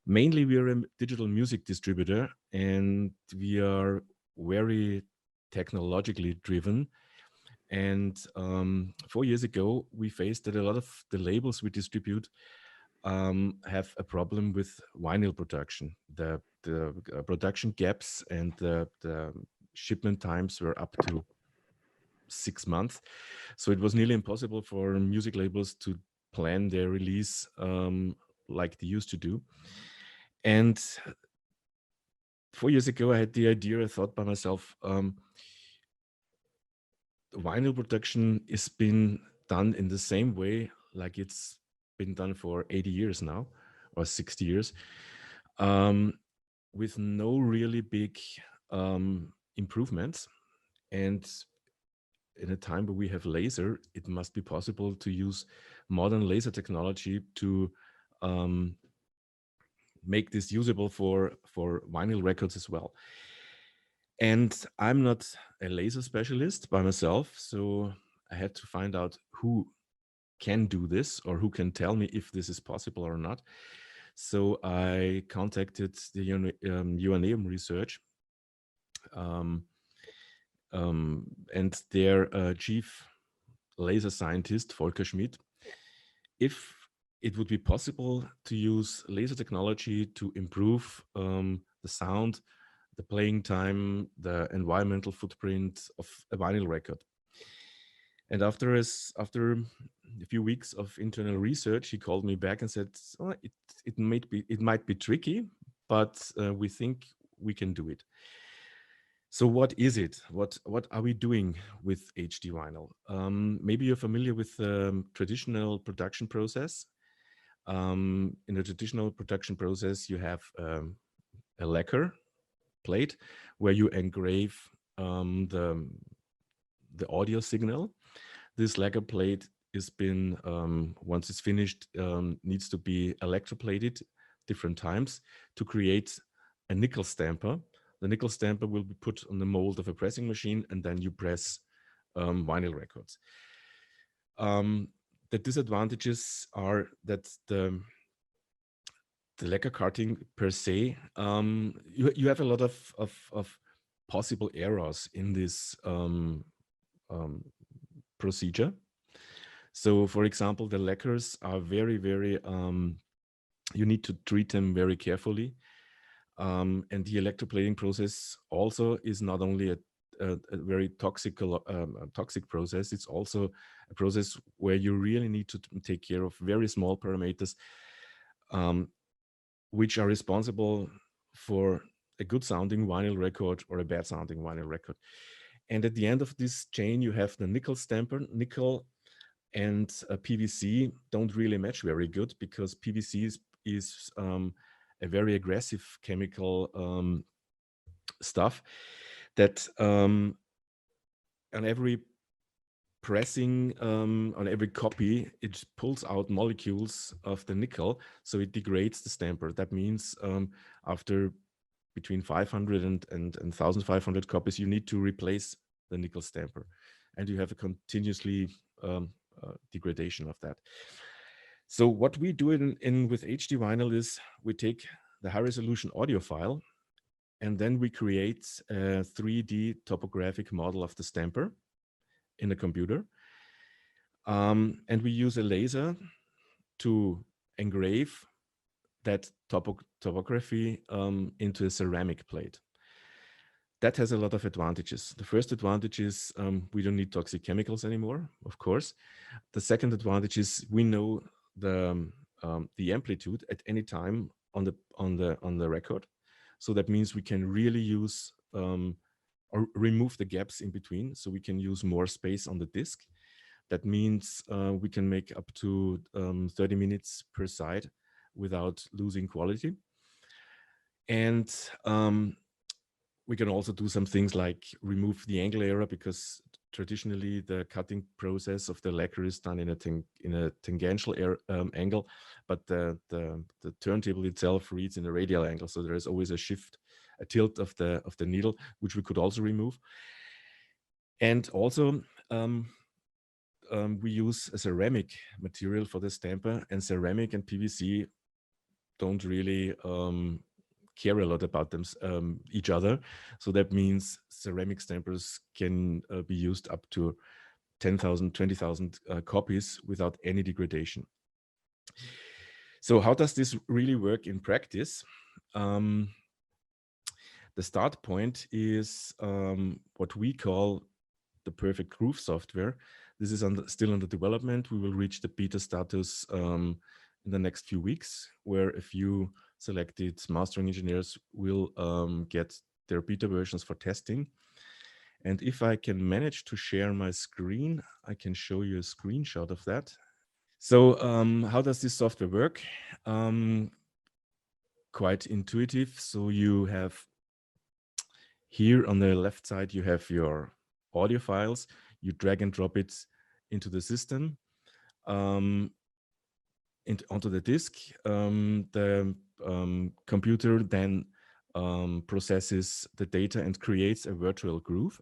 Mainly, we are a digital music distributor, and we are very technologically driven. And 4 years ago, we faced that a lot of the labels we distribute have a problem with vinyl production. The production gaps and the shipment times were up to 6 months. So it was nearly impossible for music labels to plan their release like they used to do. And 4 years ago, I had the idea, I thought by myself, vinyl production is been done in the same way like it's been done for 80 years now, or 60 years, with no really big improvements. And in a time where we have laser, it must be possible to use modern laser technology to make this usable for vinyl records as well. And I'm not a laser specialist by myself, so I had to find out who can do this or who can tell me if this is possible or not. So I contacted the UNAM research and their chief laser scientist, Volker Schmidt, if it would be possible to use laser technology to improve the sound, the playing time, the environmental footprint of a vinyl record. And after a few weeks of internal research, he called me back and said, oh, it might be tricky, but we think we can do it. So what is it? What are we doing with HD vinyl? Maybe you're familiar with the traditional production process. In a traditional production process, you have a lacquer plate where you engrave the audio signal. This lacquer plate is been, once it's finished, needs to be electroplated different times to create a nickel stamper. The nickel stamper will be put on the mold of a pressing machine, and then you press vinyl records. The disadvantages are that the lacquer carting per se, you have a lot of possible errors in this procedure. So, for example, the lacquers are very, you need to treat them very carefully. And the electroplating process also is not only a very toxic process, it's also a process where you really need to take care of very small parameters which are responsible for a good sounding vinyl record or a bad sounding vinyl record. And at the end of this chain, you have the nickel stamper. Nickel and PVC don't really match very good because PVC is a very aggressive chemical stuff that on every pressing, on every copy, it pulls out molecules of the nickel, so it degrades the stamper. That means after between 500 and 1,500 copies, you need to replace the nickel stamper, and you have a continuously degradation of that. So what we do with HD vinyl is we take the high resolution audio file, and then we create a 3D topographic model of the stamper in a computer. And we use a laser to engrave that topography into a ceramic plate. That has a lot of advantages. The first advantage is we don't need toxic chemicals anymore, of course. The second advantage is we know the amplitude at any time on the record. So that means we can really use or remove the gaps in between, so we can use more space on the disc. That means we can make up to 30 minutes per side without losing quality. And we can also do some things like remove the angle error, because traditionally the cutting process of the lacquer is done in a tangential angle, but the turntable itself reads in a radial angle. So there is always a shift, a tilt of the needle, which we could also remove. And also we use a ceramic material for the stamper, and ceramic and PVC don't really care a lot about them, each other. So that means ceramic stampers can be used up to 10,000, 20,000 copies without any degradation. So how does this really work in practice? The start point is what we call the perfect groove software. This is still under development. We will reach the beta status in the next few weeks, where a few selected mastering engineers will get their beta versions for testing. And if I can manage to share my screen, I can show you a screenshot of that. So how does this software work? Quite intuitive. So you have here on the left side, you have your audio files. You drag and drop it into the system, onto the disk. The computer then processes the data and creates a virtual groove,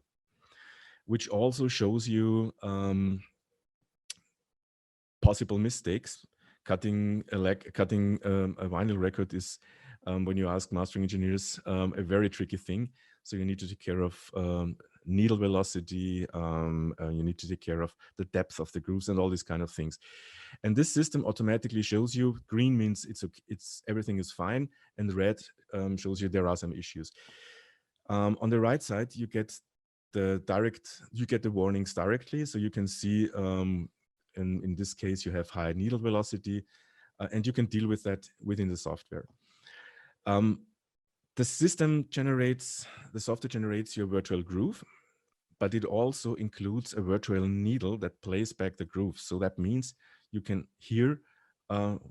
which also shows you possible mistakes. Cutting a vinyl record is, when you ask mastering engineers, a very tricky thing. So you need to take care of needle velocity. You need to take care of the depth of the grooves and all these kind of things. And this system automatically shows you green means it's everything is fine, and red shows you there are some issues. On the right side, you get the warnings directly, so you can see. In this case, you have high needle velocity, and you can deal with that within the software. The software generates your virtual groove, but it also includes a virtual needle that plays back the groove. So that means you can hear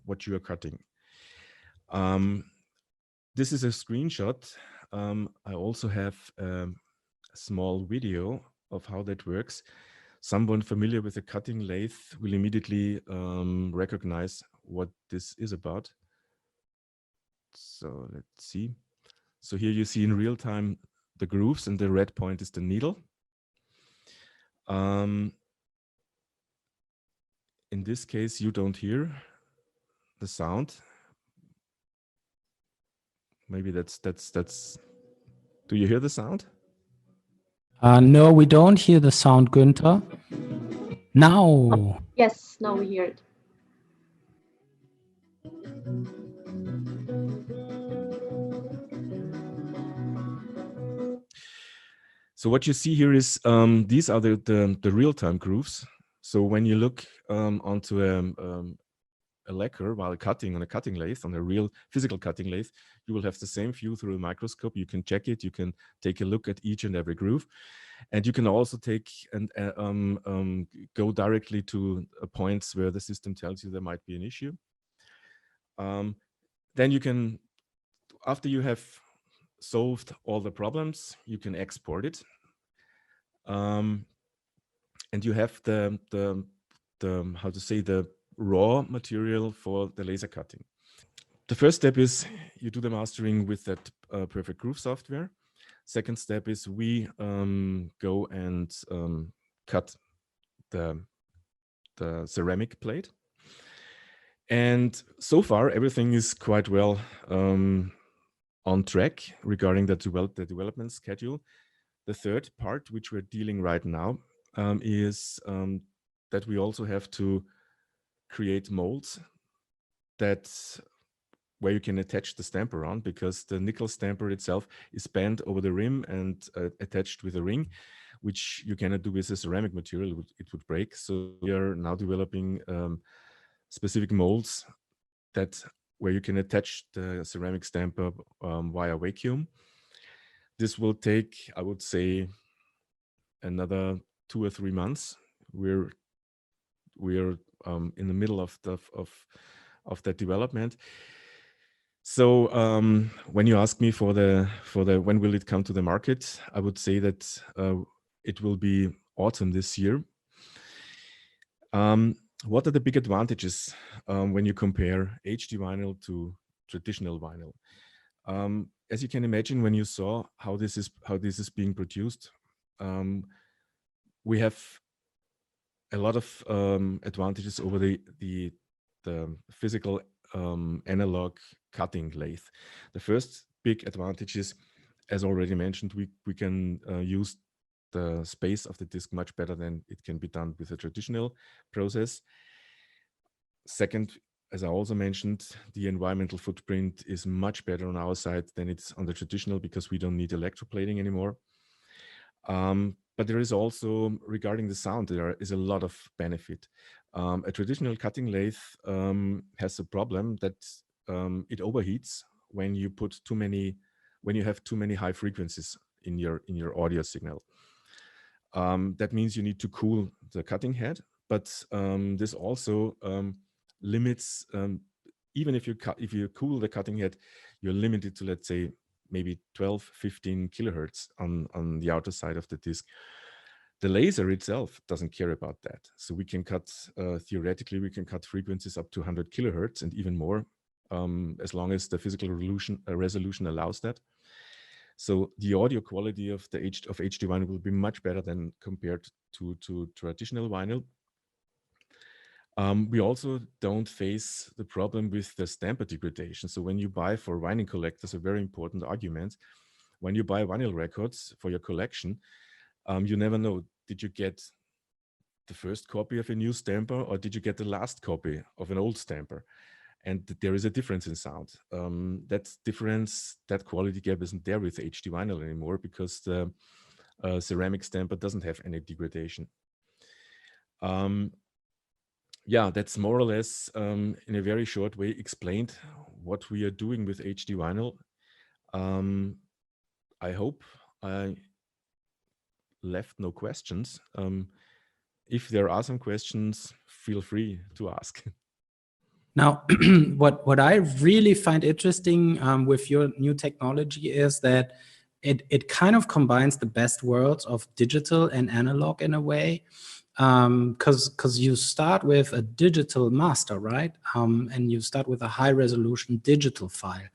what you are cutting. This is a screenshot. I also have a small video of how that works. Someone familiar with a cutting lathe will immediately recognize what this is about. So let's see. So here you see in real time the grooves, and the red point is the needle. In this case, you don't hear the sound. Maybe that's. Do you hear the sound? No, we don't hear the sound, Günther. Now. Yes, now we hear it. So what you see here is these are the real-time grooves. So when you look onto a lacquer while cutting on a cutting lathe, on a real physical cutting lathe, you will have the same view through a microscope. You can check it. You can take a look at each and every groove, and you can also take and go directly to points where the system tells you there might be an issue. Then you can, after you have solved all the problems, you can export it, and you have the how to say, the raw material for the laser cutting. The first step is you do the mastering with that perfect groove software. Second step is we go and cut the ceramic plate. And so far, everything is quite well on track regarding the development schedule. The third part, which we're dealing right now, is that we also have to create molds where you can attach the stamper on, because the nickel stamper itself is bent over the rim and attached with a ring, which you cannot do with a ceramic material. It would break. So we are now developing specific molds where you can attach the ceramic stamper via vacuum. This will take, I would say, another 2 or 3 months. We're in the middle of that development. So when you ask me for the when will it come to the market, I would say that it will be autumn this year. What are the big advantages when you compare HD vinyl to traditional vinyl? As you can imagine, when you saw how this is being produced, we have a lot of advantages over the physical analog cutting lathe. The first big advantage is, as already mentioned, we can use the space of the disc much better than it can be done with a traditional process. Second, as I also mentioned, the environmental footprint is much better on our side than it's on the traditional, because we don't need electroplating anymore. But there is also, regarding the sound, there is a lot of benefit. A traditional cutting lathe has a problem that it overheats when you put when you have too many high frequencies in your audio signal. That means you need to cool the cutting head, but this also limits. Even if you cool the cutting head, you're limited to, let's say, maybe 12, 15 kilohertz on the outer side of the disc. The laser itself doesn't care about that. So we can cut, theoretically, we can cut frequencies up to 100 kilohertz and even more, as long as the physical resolution allows that. So the audio quality of HD vinyl will be much better than compared to traditional vinyl. We also don't face the problem with the stamper degradation. So when you buy, for vinyl collectors, a very important argument, when you buy vinyl records for your collection, you never know, did you get the first copy of a new stamper, or did you get the last copy of an old stamper? And there is a difference in sound. That quality gap isn't there with HD vinyl anymore, because the ceramic stamper doesn't have any degradation. Yeah, that's more or less, in a very short way, explained what we are doing with HD vinyl. I hope I left no questions. If there are some questions, feel free to ask. Now, what I really find interesting with your new technology is that it kind of combines the best worlds of digital and analog in a way, because you start with a digital master, right? And you start with a high resolution digital file.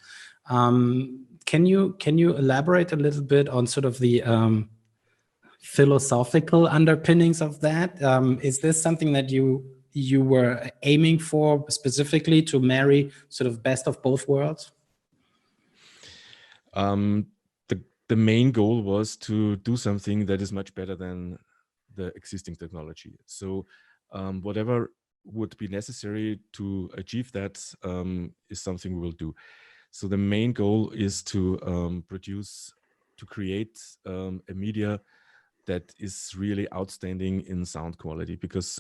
Can you elaborate a little bit on sort of the philosophical underpinnings of that? Is this something that you were aiming for specifically, to marry sort of best of both worlds? The main goal was to do something that is much better than the existing technology. So whatever would be necessary to achieve that is something we will do. So the main goal is to create a media that is really outstanding in sound quality, because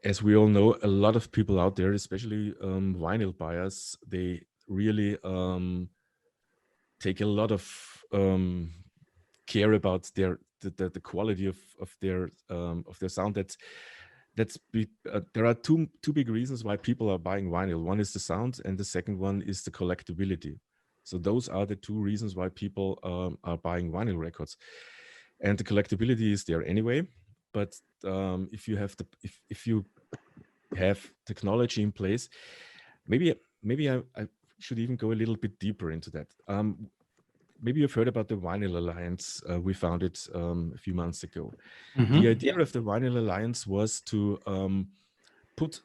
as we all know, a lot of people out there, especially vinyl buyers, they really take a lot of care about the quality of their sound. There are two big reasons why people are buying vinyl. One is the sound, and the second one is the collectability. So those are the two reasons why people are buying vinyl records. And the collectability is there anyway. But if you have technology in place, maybe I should even go a little bit deeper into that. Maybe you've heard about the Vinyl Alliance. We founded a few months ago. The idea of the Vinyl Alliance was to put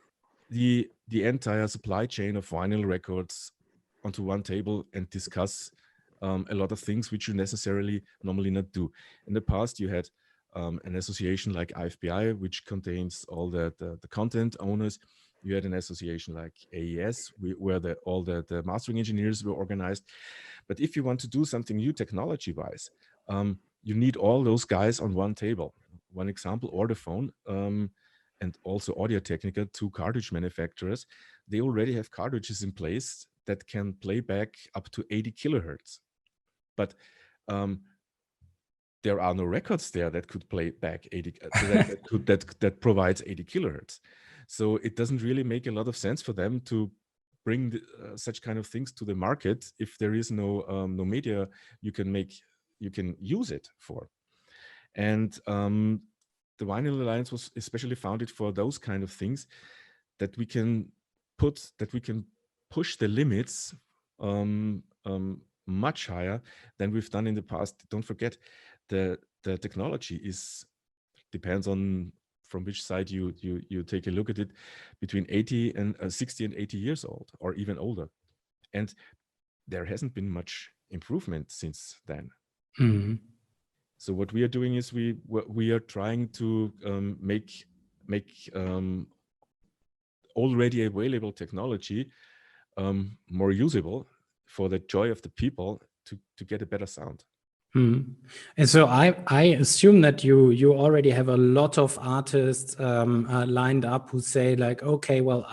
the entire supply chain of vinyl records onto one table and discuss a lot of things which you necessarily normally not do. In the past, you had an association like IFPI, which contains all the content owners. You had an association like AES, where all the mastering engineers were organized. But if you want to do something new technology-wise, you need all those guys on one table. One example, Orderphone, and also Audio-Technica, two cartridge manufacturers, they already have cartridges in place that can play back up to 80 kilohertz. But there are no records there that could play back 80, that provides 80 kilohertz. So it doesn't really make a lot of sense for them to bring such kind of things to the market if there is no media you can use it for. And the Vinyl Alliance was especially founded for those kind of things, that we can push the limits much higher than we've done in the past. Don't forget, the technology depends on from which side you take a look at it, between 60 and 80 years old, or even older. And there hasn't been much improvement since then. Mm-hmm. So what we are doing is we are trying to make already available technology more usable for the joy of the people to get a better sound. Mm. And so I assume that you already have a lot of artists lined up who say like, okay, well,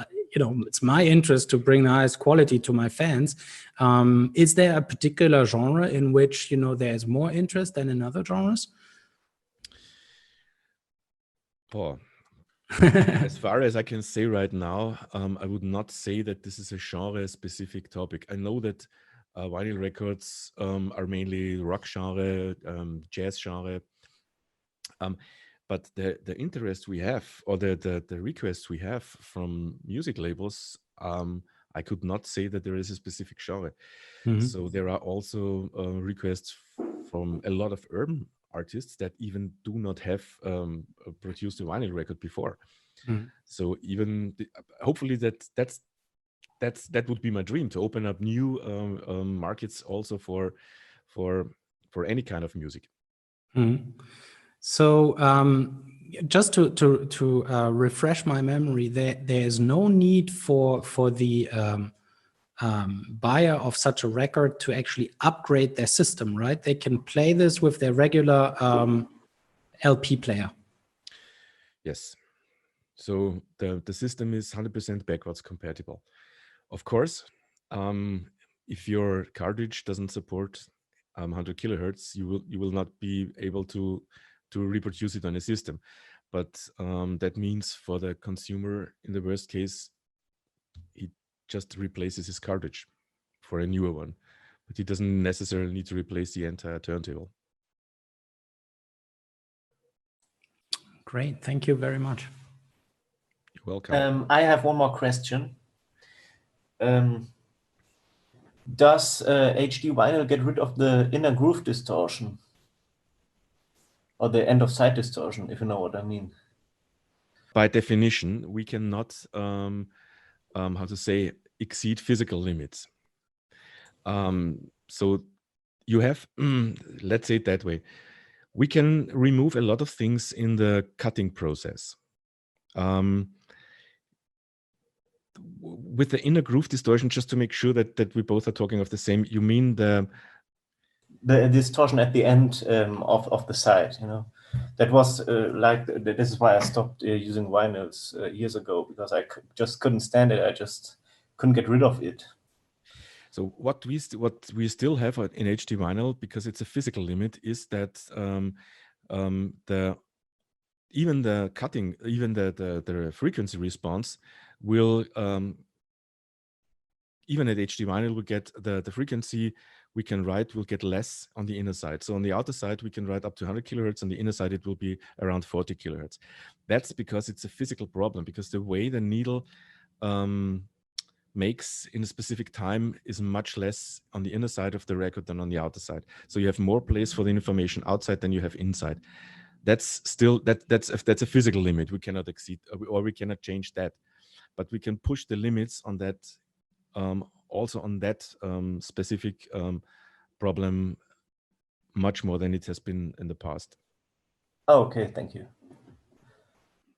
it's my interest to bring the highest quality to my fans. Is there a particular genre in which there's more interest than in other genres? Oh, as far as I can say right now, I would not say that this is a genre-specific topic. I know that vinyl records are mainly rock genre, jazz genre, but the interest we have, or the requests we have from music labels, I could not say that there is a specific genre. Mm-hmm. So there are also requests from a lot of urban artists that even do not have produced a vinyl record before. Mm-hmm. So even hopefully that would be my dream, to open up new markets also for any kind of music. Mm-hmm. So just to refresh my memory, there is no need for the buyer of such a record to actually upgrade their system, right? They can play this with their regular LP player. Yes. So the system is 100% backwards compatible. Of course, if your cartridge doesn't support 100 kilohertz, you will not be able to reproduce it on a system. But that means for the consumer, in the worst case, he just replaces his cartridge for a newer one, but he doesn't necessarily need to replace the entire turntable. Great, thank you very much. You're welcome. I have one more question. Does HD vinyl get rid of the inner groove distortion? Or the end of side distortion, if you know what I mean? By definition, we cannot, how to say, exceed physical limits. So you have, let's say it that way, we can remove a lot of things in the cutting process. With the inner groove distortion, just to make sure that we both are talking of the same, you mean the distortion at the end of the side, that was this is why I stopped using vinyls years ago, because I just couldn't stand it. I just couldn't get rid of it. So what we still have in HD vinyl, because it's a physical limit, is that even the cutting, even the frequency response will, even at HD vinyl, we get the frequency we can write will get less on the inner side. So on the outer side, we can write up to 100 kilohertz. On the inner side, it will be around 40 kilohertz. That's because it's a physical problem, because the way the needle makes in a specific time is much less on the inner side of the record than on the outer side. So you have more place for the information outside than you have inside. That's still that's a physical limit we cannot exceed, or we cannot change that, but we can push the limits on that, also on that specific problem, much more than it has been in the past. Oh, okay, thank you.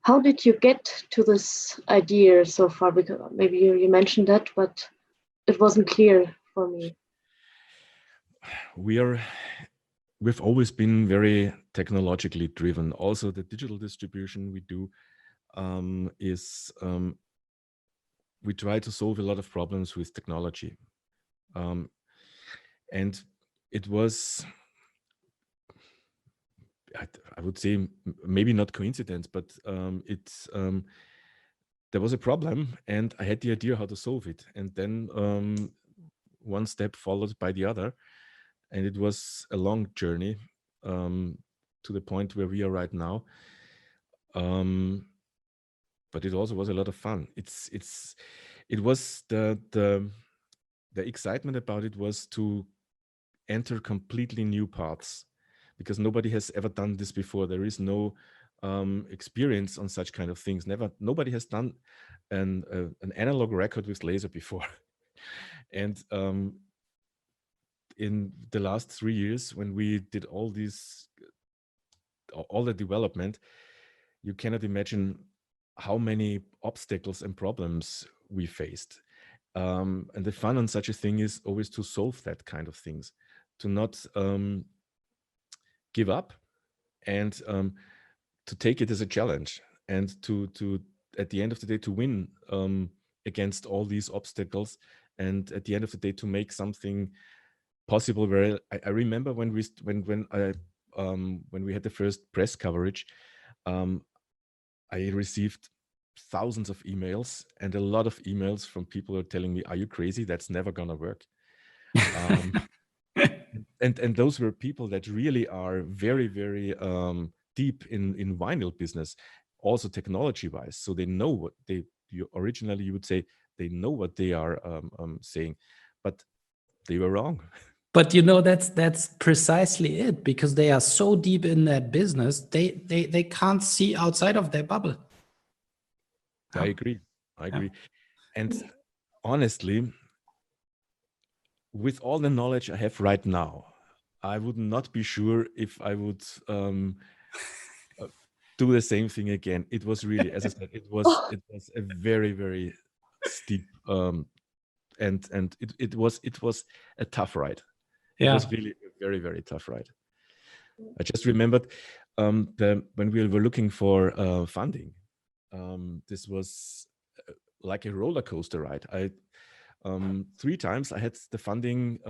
How did you get to this idea so far? Because maybe you mentioned that, but it wasn't clear for me. We've always been very technologically driven. Also, the digital distribution we do is we try to solve a lot of problems with technology. And it was, I would say, maybe not coincidence, but there was a problem and I had the idea how to solve it. And then one step followed by the other. And it was a long journey to the point where we are right now. But it also was a lot of fun. It was the excitement about it was to enter completely new paths, because nobody has ever done this before. There is no experience on such kind of things. Nobody has done an analog record with laser before. And in the last 3 years, when we did all the development, you cannot imagine how many obstacles and problems we faced. And the fun on such a thing is always to solve that kind of things, to not give up, and to take it as a challenge, and to at the end of the day to win against all these obstacles, and at the end of the day to make something possible. Where I remember when we had the first press coverage, I received thousands of emails, and a lot of emails from people who are telling me, "Are you crazy? That's never gonna work." And those were people that really are very, very deep in vinyl business, also technology-wise. So they know what originally you would say they know what they are saying, but they were wrong. But that's precisely it, because they are so deep in that business, they can't see outside of their bubble. I agree. And honestly, with all the knowledge I have right now, I would not be sure if I would do the same thing again. It was really, as I said, it was a very, very steep and it was a tough ride. It was really a very, very tough ride. I just remembered when we were looking for funding, this was like a roller coaster ride. 3 times I had the funding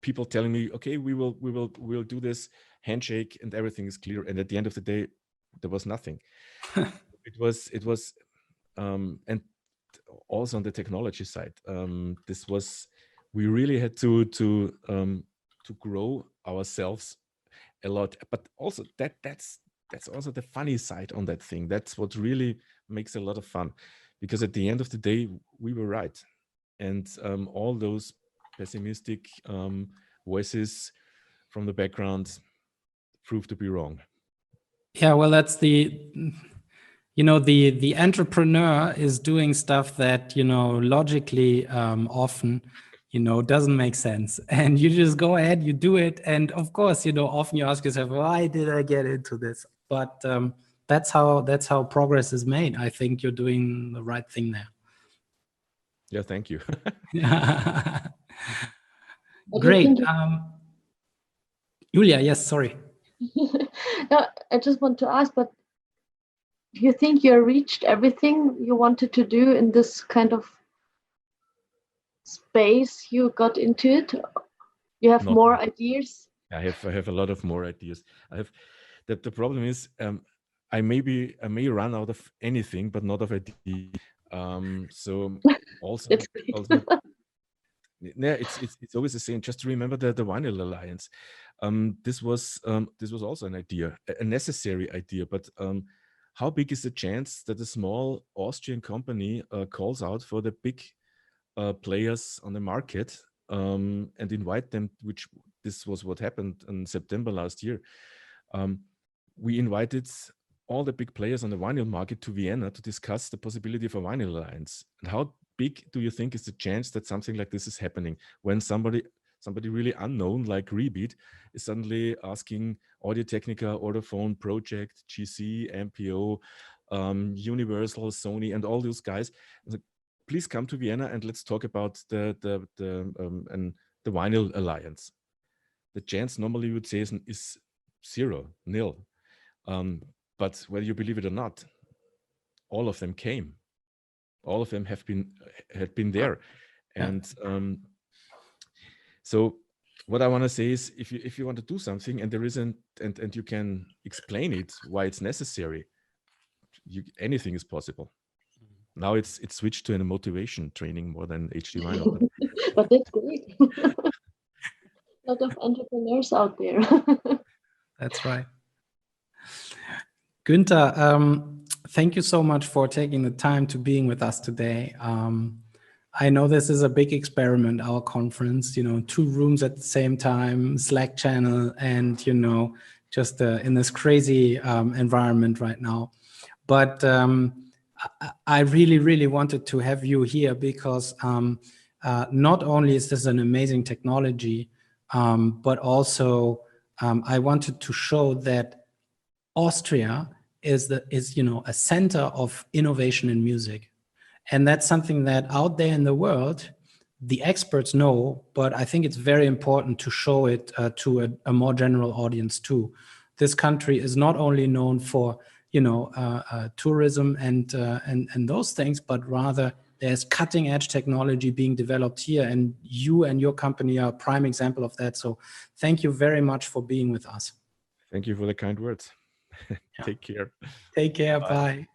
people telling me, "Okay, we'll do this handshake and everything is clear." And at the end of the day, there was nothing. It was and also on the technology side, we really had to grow ourselves a lot. But also that's also the funny side on that thing. That's what really makes a lot of fun, because at the end of the day, we were right, and all those pessimistic voices from the background proved to be wrong. Yeah, well, that's the entrepreneur is doing stuff that, logically often, doesn't make sense. And you just go ahead, you do it. And of course, often you ask yourself, why did I get into this? But that's how progress is made. I think you're doing the right thing there. Yeah, thank you. Great. Julia, yes, sorry. No, I just want to ask, but do you think you reached everything you wanted to do in this kind of space you got into it? You have more ideas? I have a lot of more ideas. I have the problem is I may run out of anything, but not of ideas. So also yeah, it's always the same. Just to remember the Vinyl Alliance. This was also an idea, a necessary idea. But how big is the chance that a small Austrian company calls out for the big players on the market and invite them? Which this was what happened in September last year. We invited all the big players on the vinyl market to Vienna to discuss the possibility of a Vinyl Alliance. And how big do you think is the chance that something like this is happening when somebody really unknown like Rebeat is suddenly asking Audio-Technica, Ordophone, Project, GC, MPO, Universal, Sony, and all those guys, please come to Vienna and let's talk about the Vinyl Alliance. The chance normally you would say is 0, nil. But whether you believe it or not, all of them came. All of them had been there, and so what I want to say is, if you want to do something and there isn't, and you can explain it why it's necessary, anything is possible. Now it's switched to a motivation training more than HD vinyl. But that's great. A lot of entrepreneurs out there. That's right. Günter, thank you so much for taking the time to being with us today. I know this is a big experiment, our conference, 2 rooms at the same time, Slack channel, and, just in this crazy environment right now. But I really, really wanted to have you here because not only is this an amazing technology, but also I wanted to show that Austria is a center of innovation in music. And that's something that out there in the world, the experts know, but I think it's very important to show it to a more general audience too. This country is not only known for, tourism and those things, but rather there's cutting edge technology being developed here, and you and your company are a prime example of that. So thank you very much for being with us. Thank you for the kind words. Yeah. Take care. Take care. Bye. Bye.